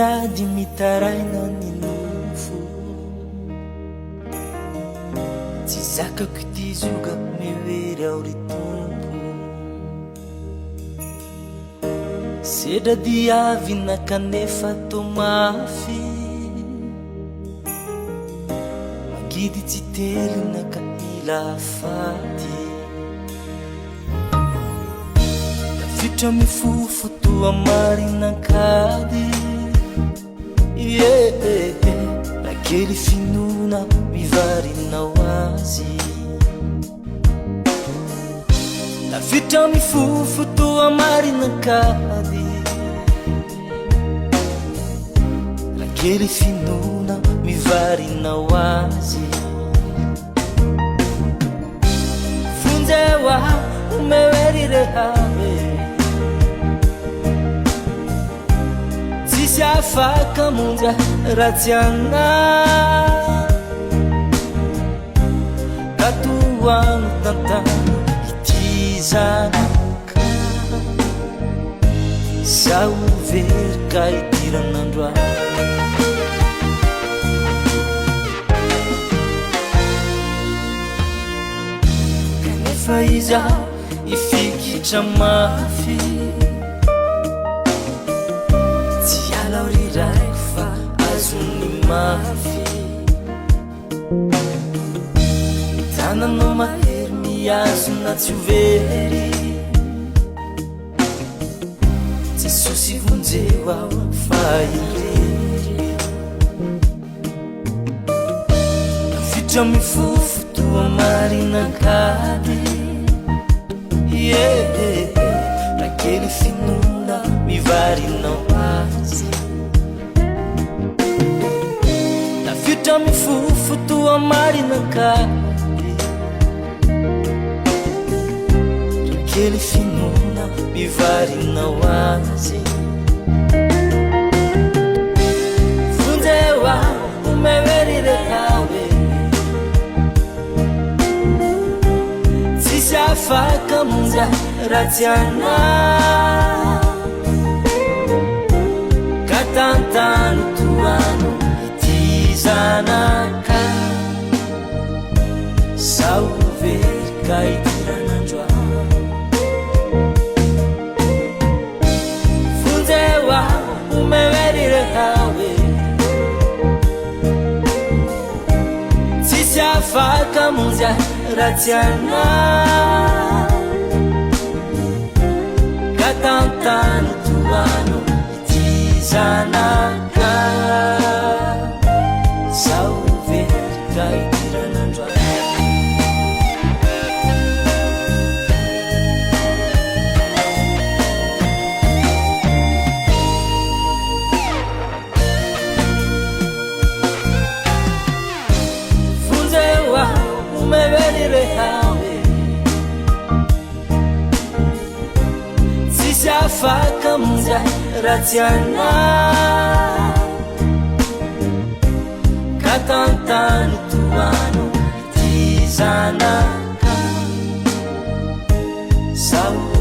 miady mitaraina ny nofo tsy zakako ity zokako mehery ao ry tompo sedra diavina kanefa tomafy mangidy tsy telina ka ila faty tafitra mifofo toa marinankady nakely finona mivarinao azy tafitra mifofo toa marinankady nakely finona mivarinao azy funzewa umewerirehave tsisy afaka monja ratsiana katoano tantano ity zanaka zaho very ka idiran'andro kanefa izaho ifikitra mafy tsy alao riraiko fa azony mafy tananao mahery miazona tsy overy jesosy vonjeo ao fa irery tafitra mifofo toa marinankady nakely finona mivarinao azy tafitra mifofo toa marinankady nakely finona mivarinao azy funzewa umewerirekawe tsisy afaka monja ratsiana katantano toano ity zanaka zaho very ka idiran'andro funzewa umewerirekawe tsisy afaka monja ratsiana katantano toano ity zanaka zaho very ka idiran'andro funzewa umewerirekawe tsisy afaka monja ratsiana katantano toano ity zanaka zaho